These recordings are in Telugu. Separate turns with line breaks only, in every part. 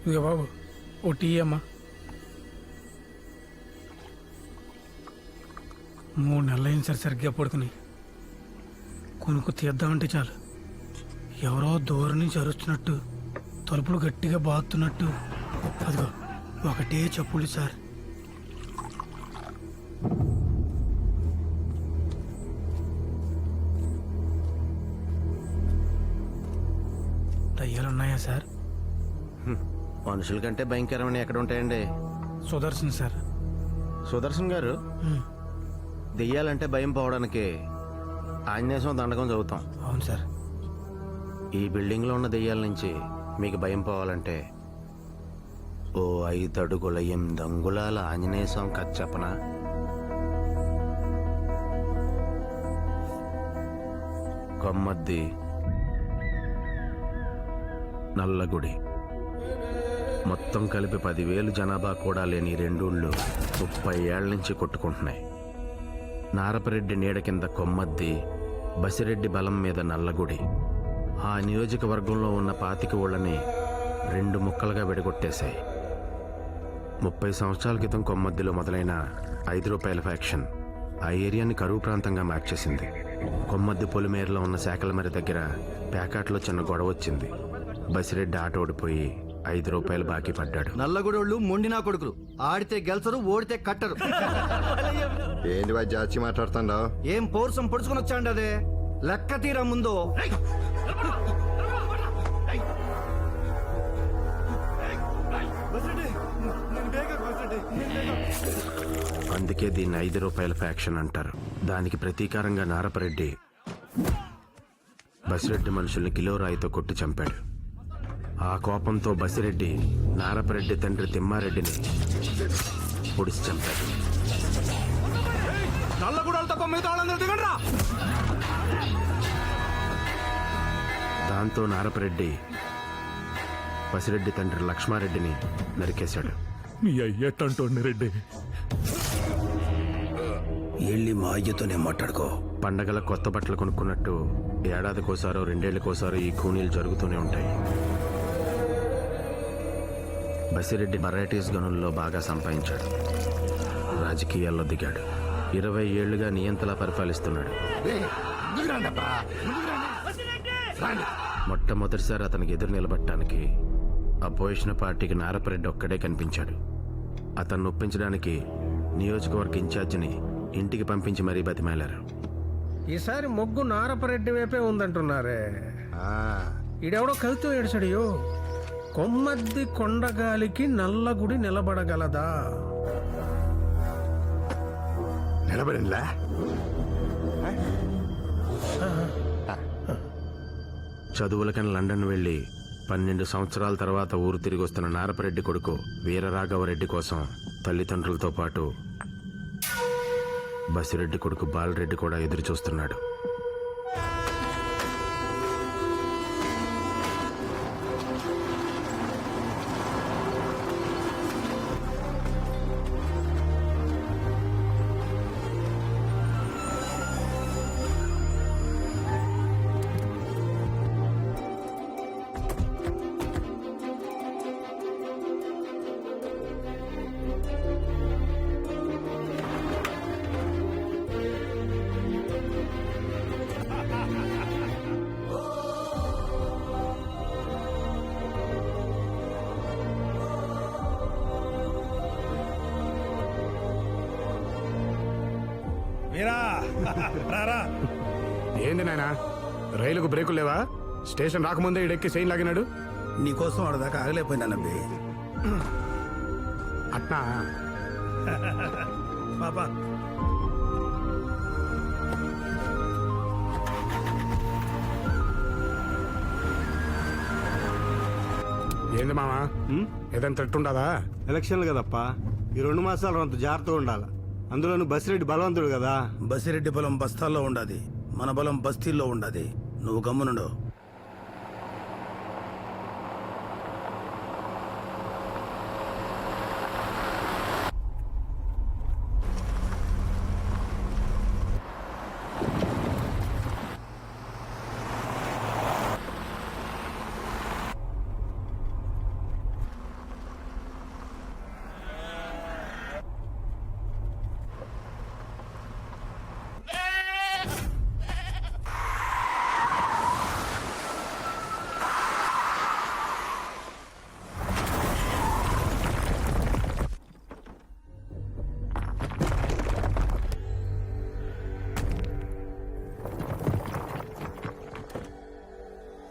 ఇక బాబు ఓ టీ అమ్మా. 3 నెలలు అయింది సార్ సరిగ్గా పడుకుని. కొనుక్కు తీద్దామంటే చాలు ఎవరో దూరం నుంచి అరుస్తున్నట్టు, తలుపులు గట్టిగా బాదుతున్నట్టు. అదిగో ఒకటే చప్పుళ్ళు సార్. దయ్యాలున్నాయా సార్?
మనుషుల కంటే భయంకరమని ఎక్కడ ఉంటాయండి?
సుదర్శన్ సార్.
సుదర్శన్ గారు, దెయ్యాలంటే భయం పోవడానికి ఆంజనేయం దండకం చదువుతాం.
అవును సార్.
ఈ బిల్డింగ్లో ఉన్న దెయ్యాల నుంచి మీకు భయం పోవాలంటే ఓ 5 అడుగుల 8 అంగుళాల ఆంజనేయ స్వామి కథ చెప్పనా? కొమ్మద్ది, నల్లగుడి, మొత్తం కలిపి 10,000 జనాభా కూడా లేని 2 ఊళ్ళు 30 ఏళ్ల నుంచి కొట్టుకుంటున్నాయి. నారపరెడ్డి నీడ కింద కొమ్మద్ది, బసిరెడ్డి బలం మీద నల్లగుడి. ఆ నియోజకవర్గంలో ఉన్న 25 ఊళ్ళని 2 ముక్కలుగా విడగొట్టేశాయి. 30 సంవత్సరాల క్రితం కొమ్మద్దిలో మొదలైన 5 రూపాయల ఫ్యాక్షన్ ఆ ఏరియాని కరువు ప్రాంతంగా మార్చేసింది. కొమ్మద్ది పొలిమేరలో ఉన్న శాఖలమరి దగ్గర ప్యాకాట్లో చిన్న గొడవ వచ్చింది. బసిరెడ్డి ఆట ఓడిపోయి 5 రూపాయలు బాకీ పడ్డాడు.
నల్లగొడోళ్ళు మొండినా కొడుకులు, ఆడితే గెలిచరు, ఓడితే కట్టరు.
ఏంటి బాయ్ జాచి మాట్లాడుతుండవు?
ఏం పౌరుషం పొడుచుకుని వచ్చాండి అదే లెక్క తీరా ముందు.
అందుకే దీన్ని 5 రూపాయల ఫ్యాక్షన్ అంటారు. దానికి ప్రతీకారంగా నారపరెడ్డి బసిరెడ్డి మనుషుల్ని కిలో రాయితో కొట్టి చంపాడు. ఆ కోపంతో బసిరెడ్డి నారపరెడ్డి తండ్రి తిమ్మారెడ్డిని పొడిచి చంపాడు. దాంతో నారపరెడ్డి బసిరెడ్డి తండ్రి లక్ష్మారెడ్డిని నరికేశాడు.
మీ అయ్యట్టంటోండి రెడ్డి.
వెళ్ళి మా అయ్యతోనే మాట్లాడుకో.
పండగల కొత్త బట్టలు కొనుక్కున్నట్టు ఏడాదికోసారో 2 ఏళ్లకోసారో ఈ కూనీలు జరుగుతూనే ఉంటాయి. బసిరెడ్డి వెరైటీస్ గనుల్లో బాగా సంపాదించాడు. రాజకీయాల్లో దిగాడు. 20 ఏళ్లుగా నియంతలా పరిపాలిస్తున్నాడు. మొట్టమొదటిసారి అతనికి ఎదురు నిలబడటానికి అపోజిషన్ పార్టీకి నారపరెడ్డి ఒక్కడే కనిపించాడు. అతన్ని ఒప్పించడానికి నియోజకవర్గ ఇన్ఛార్జిని ఇంటికి పంపించి మరీ బతిమాలారు.
ఈసారి మొగ్గు నారపరెడ్డి వైపే ఉందంటున్నారే. ఈడెవడో కవితో ఏడ్చాడు. కొమ్మద్ది కొండగాలికి నల్లగుడి నిలబడగలదా?
నిలబడిలా?
చదువులకని లండన్ వెళ్లి 12 సంవత్సరాల తర్వాత ఊరు తిరిగి వస్తున్న నారపరెడ్డి కొడుకు వీరరాఘవరెడ్డి కోసం తల్లిదండ్రులతో పాటు బసిరెడ్డి కొడుకు బాలరెడ్డి కూడా ఎదురు చూస్తున్నాడు.
ఏంది నాయనా, రైలుకు బ్రేకులు లేవా? స్టేషన్ రాకముందే ఇడెక్కి చైన్ లాగినాడు.
నీకోసం ఆడదాకా ఆగలేకపోయినా నబ్బి.
అట్నా
బాబా
ఏంది మామా, ఏదైనా తట్టుండదా?
ఎలక్షన్లు కదప్పా, ఈ 2 మాసాలు అంత జాగ్రత్తగా ఉండాలి. అందులోనూ బసిరెడ్డి బలవంతుడు కదా.
బసిరెడ్డి బలం బస్తాల్లో ఉండదు, మన బలం బస్తీల్లో ఉండదు. నువ్వు గమ్మునుండు.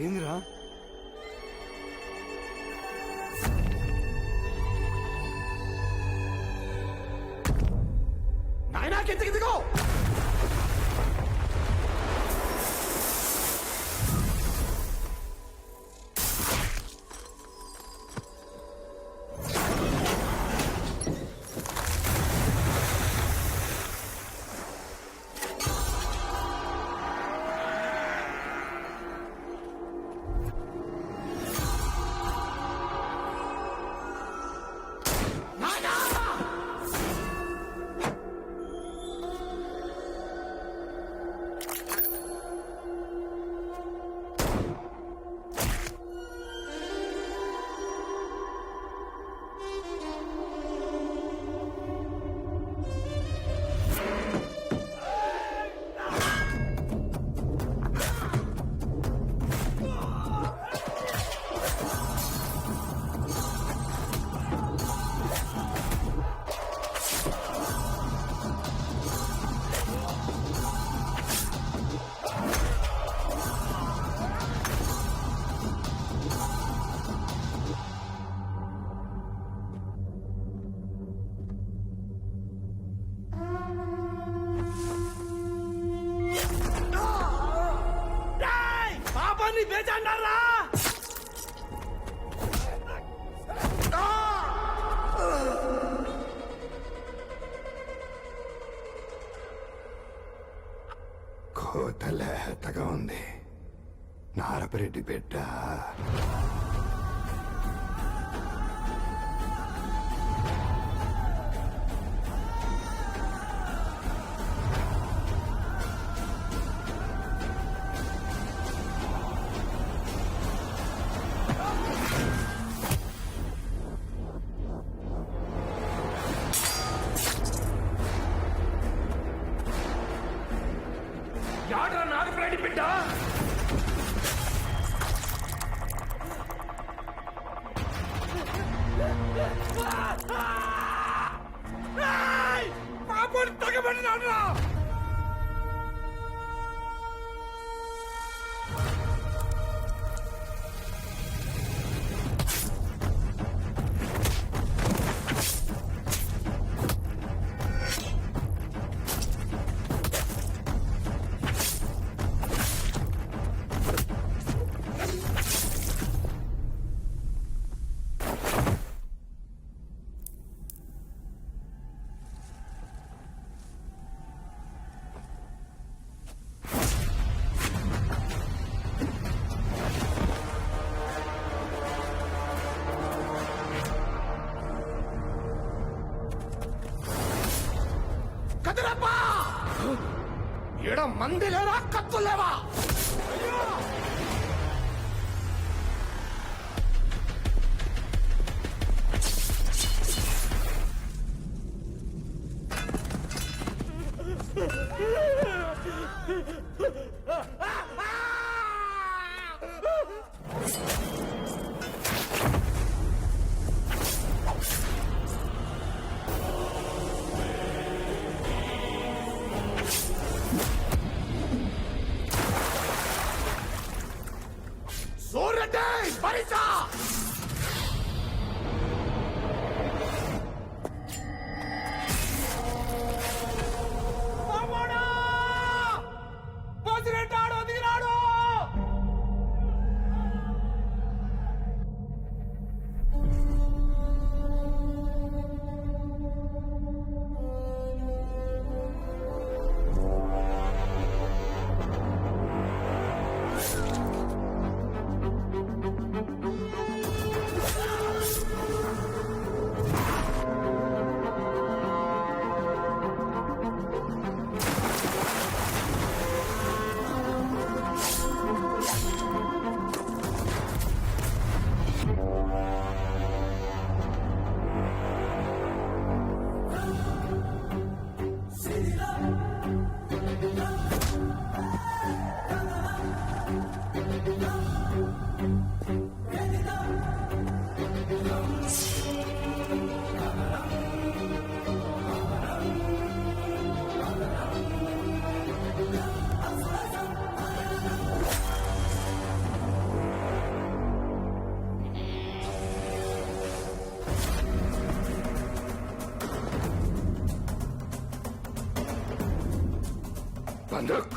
ఏందిరా?
నాయనా కిందికి దిగో.
కోత లేతగా ఉంది. నారపరెడ్డి బిడ్డ.
ఈడ మంది లేరా, కత్తులేవా? సూర్యటే పరిసా
బందూక్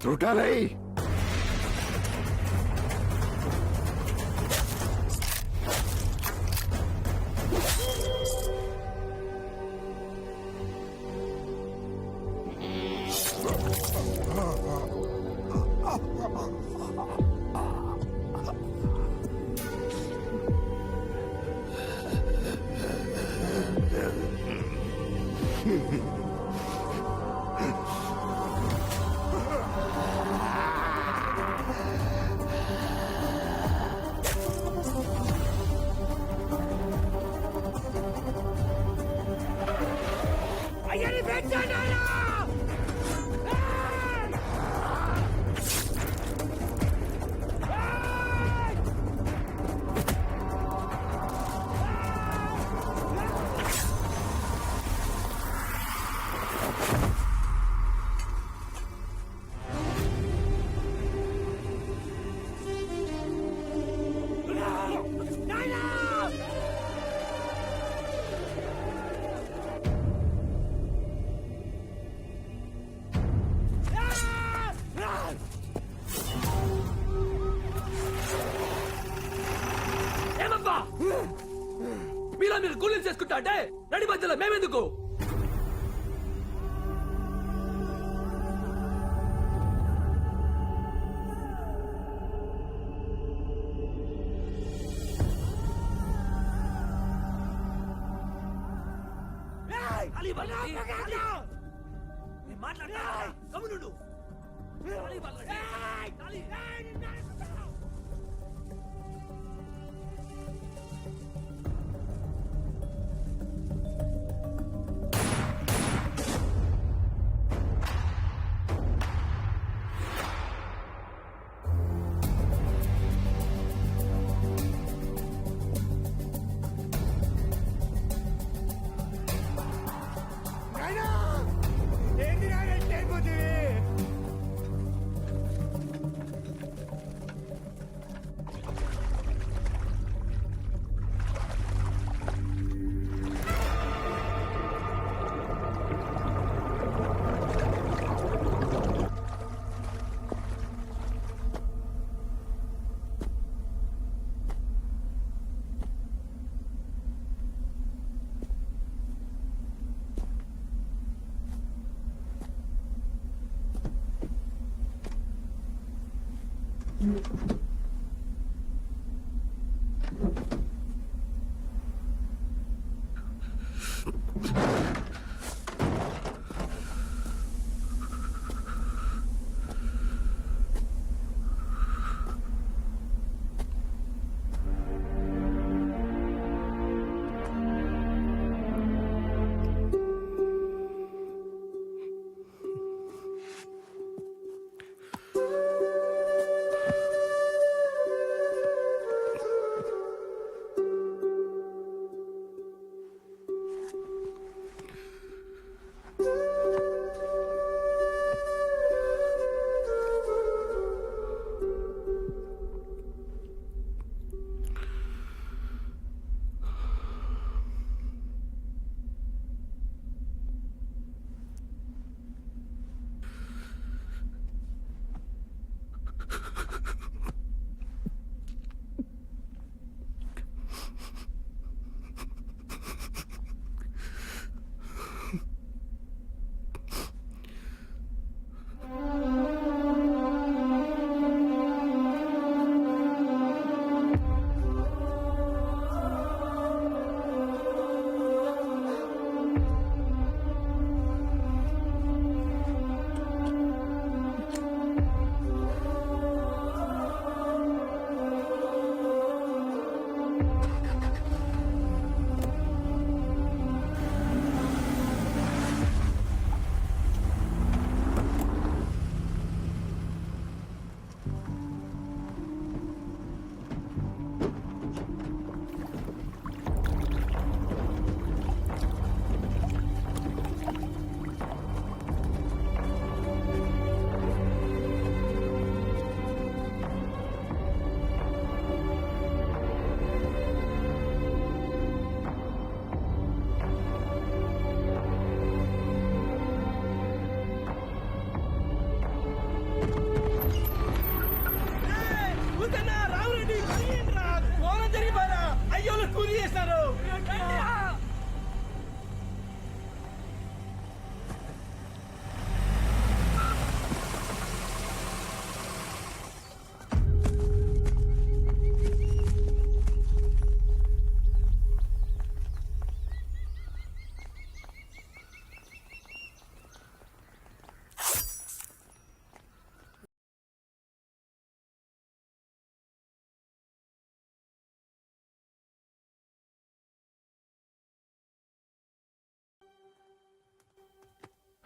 टूटा नहीं
ఏమబ్బా మీలా మీరు కూలీలు చేసుకుంటా అంటే నడి మధ్యలో మేమెందుకు? మాట్లాడతా గమనుడు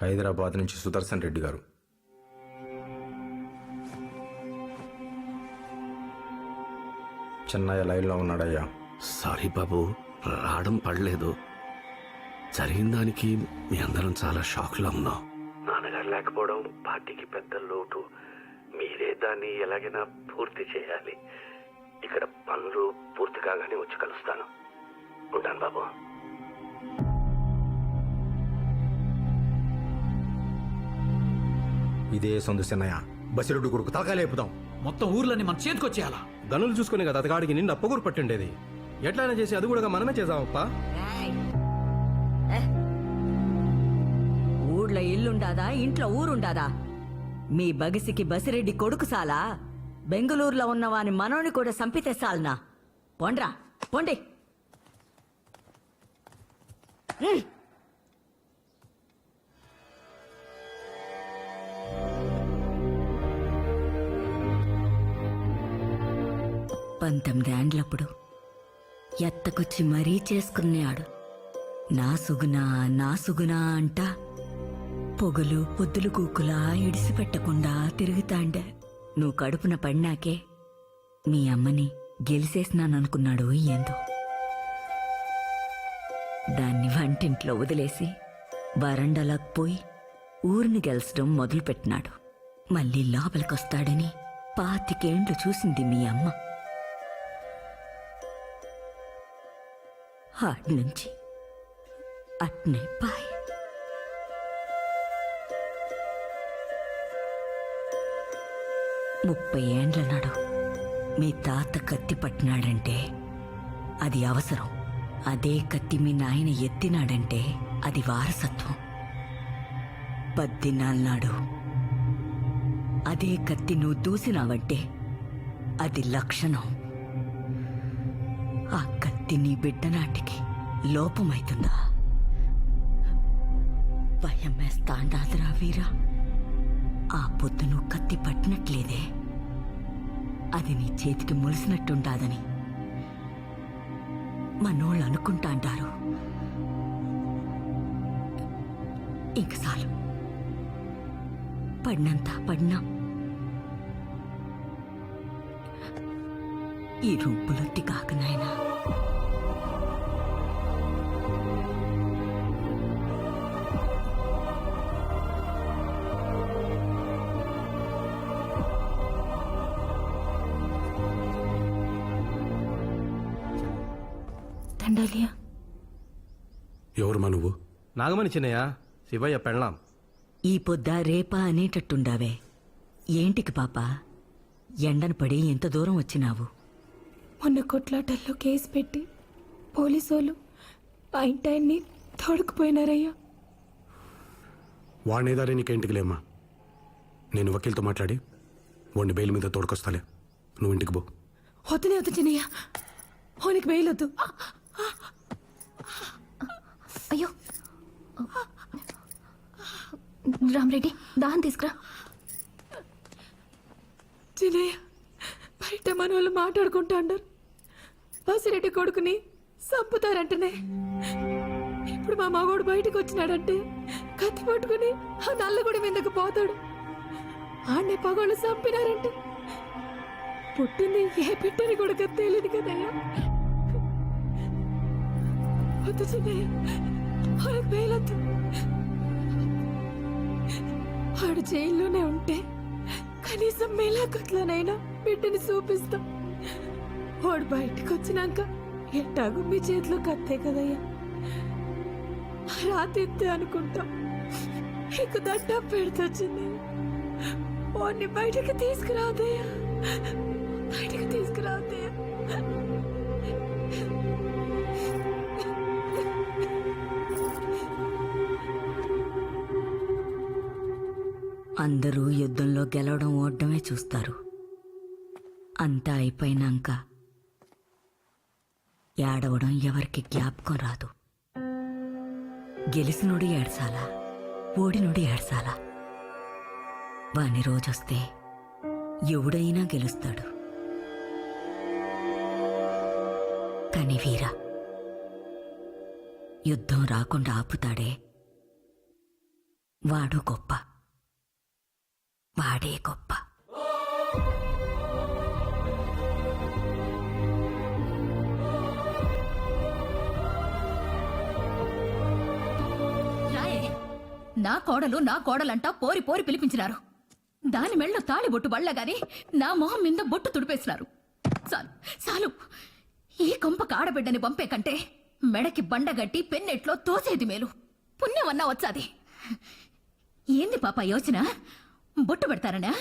హైదరాబాద్ నుంచి సుదర్శన్ రెడ్డి గారు. చెన్నయ్య లైన్లో ఉన్నాడయ్యా.
సారీ బాబు, రావడం పడలేదు. జరిగిన దానికి మీ అందరం చాలా షాక్లో ఉన్నాం. నాన్నగారు లేకపోవడం పార్టీకి పెద్ద లోటు. మీరే దాన్ని ఎలాగైనా పూర్తి చేయాలి. ఇక్కడ పనులు పూర్తి కాగానే వచ్చి కలుస్తాను. ఉంటాను బాబు.
ఇదే సందు చెన్నయ్య, బసిరెడ్డి కొడుకు తలకాయ లేపుదాం.
మొత్తం ఊర్లన్నీ మన చేతికొచ్చేయాలా?
గనులు చూసుకుని కదా అతగాడికి నిన్న అప్పగూరు పట్టిండేది. ఎట్లయినా చేసి అది కూడా మనమే చేద్దామప్పా.
ఊళ్ళో ఇల్లుండాదా, ఇంట్లో ఊరుండాదా? మీ బగిసికి బసిరెడ్డి కొడుకు సాలా? బెంగళూరులో ఉన్నవాని మనోని కూడా సంపితే సాల్నా? పొండ్రా పొండి. పంతొమ్మిదేండ్లప్పుడు ఎత్తకొచ్చి మరీ చేసుకున్నాడు. నా సుగునా అంట పొగలు పొద్దులు కూకులా ఇడిసిపెట్టకుండా తిరుగుతాండే. నువ్వు కడుపున పడినాకే మీ అమ్మని గెలిసేసినాననుకున్నాడు ఏందో. దాన్ని వంటింట్లో వదిలేసి వరండాలకు పోయి ఊరిని గెలిచడం మొదలుపెట్టినాడు. మళ్ళీ లోపలికొస్తాడని 25 ఏండ్లు చూసింది మీ అమ్మ. ఆడ్నుంచి అట్నే పాయ్. ముప్పై ఏండ్ల నాడు మీ తాత కత్తి పట్టినాడంటే అది అవసరం. అదే కత్తి మీ నాయన ఎత్తినాడంటే అది వారసత్వం. 10 నాడు అదే కత్తి నువ్వు దూసినావంటే అది లక్షణం. ఆ కత్తి నీ బిడ్డ నాటికి లోపమైతుందా? భయం వేస్తాండాదిరా వీరా. ఆ పొద్దు నువ్వు కత్తి పట్టినట్లేదే, అది నీ చేతికి ములిసినట్టుండాదని మనోళ్ళు అనుకుంటా అంటారు. ఇంక చాలు, పడినంత పడినా. ఈ రొంపులొత్తి కాక నాయనా. దండాలియా.
ఎవరుమా నువ్వు? నాగమణి చిన్నయ్య, శివయ్య పెళ్ళాం.
ఈ పొద్దా రేపా అనేటట్టుండావే. ఏంటికి పాప, ఎండను పడి ఎంత దూరం వచ్చినావు?
మొన్న కొట్లాటల్లో కేసు పెట్టి పోలీసోళ్ళు ఆ ఇంటాయన్ని తోడుకుపోయినారయ్యా.
వాడినేదారే నీకేంటికి లేమ్మా. నేను వకీల్తో మాట్లాడి వాడిని బెయిల్ మీద తోడుకొస్తాలే. నువ్వు ఇంటికి పో.
వద్దునే వద్దు చిన్నయ్య, వానికి బెయిల్ వద్దు.
అయ్యో రామరెడ్డి, దాహం తీసుకురా.
చిన్నయ్య, బయట మన వాళ్ళు మాట్లాడుకుంటా అన్నారు బసిరెడ్డి కొడుకుని చంపుతారంటనే. ఇప్పుడు మా మగోడు బయటకు వచ్చినాడంటే కత్తి పట్టుకుని ఆ నల్లగొడి మీదకు పోతాడు. ఆడనే పగోళ్ళు చంపినారంటే పుట్టింది ఏ పెట్టని కొడుకు తెలియదు కదయ్యా. వద్దు చిన్నయ్య, వాళ్ళకి బెయిలొద్దు. వాడు జైల్లోనే ఉంటే కనీసం మేలాకట్లోనైనా బిడ్డని చూపిస్తాం. వాడు బయటకు వచ్చినాక ఎట్టాగు మీ చేతిలో కత్తే కదయ్యా. రాతెత్తే అనుకుంటాం. నీకు దట్ట పెడుతొచ్చింది. వాడిని బయటకు తీసుకురాదయ్యా, బయటకు తీసుకురాదయ్యా.
అందరూ యుద్ధంలో గెలవడం ఓడమే చూస్తారు. అంతా అయిపోయినాక ఏడవడం ఎవరికి జ్ఞాపకం రాదు. గెలిసినోడు ఏడ్సాలా, ఓడినోడు ఏడ్సాలా? వాని రోజొస్తే ఎవడైనా గెలుస్తాడు. కాని వీరా, యుద్ధం రాకుండా ఆపుతాడే వాడు గొప్ప, వాడే గొప్ప.
నా కోడలంటా పోరి పోరి పిలిపించినారు. దాని మెళ్ళో తాళి బొట్టు బళ్ళగాని నా మొహం మీద బొట్టు తుడిపేసినారు. చాలు చాలు, ఈ కొంపకు ఆడబిడ్డని పంపే కంటే మెడకి బండగట్టి పెన్నెట్లో తోసేది మేలు. పుణ్యమన్నా వచ్చాది. ఏంది పాప యోచన? బొట్టు పెడతారనా?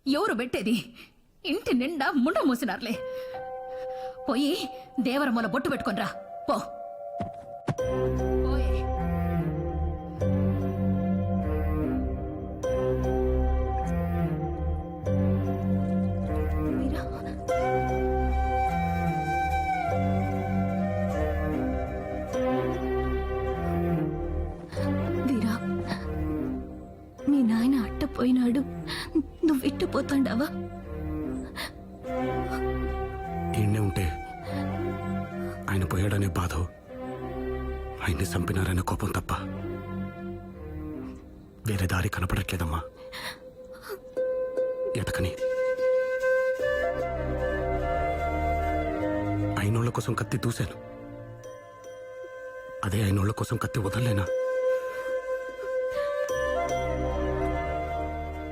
ఎవరు పెట్టేది? ఇంటి నిండా ముండ మూసినారులే. పోయి దేవరమ్మల బొట్టు పెట్టుకొనిరా పో.
వీరా, మీ నాయన అట్టపోయినాడు, నువ్వు ఇట్టుపోతాండావా?
ఈయన్నే ఉంటే ఆయన పోయాడనే బాధ, ఆయన్ని చంపినారనే కోపం తప్ప వేరే దారి కనపడట్లేదమ్మా. ఎటకని అయినోళ్ల కోసం కత్తి దూశాను, అదే అయినోళ్ల కోసం కత్తి వదలలేనా?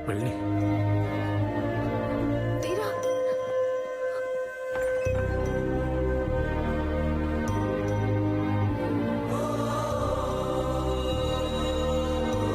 వెళ్ళి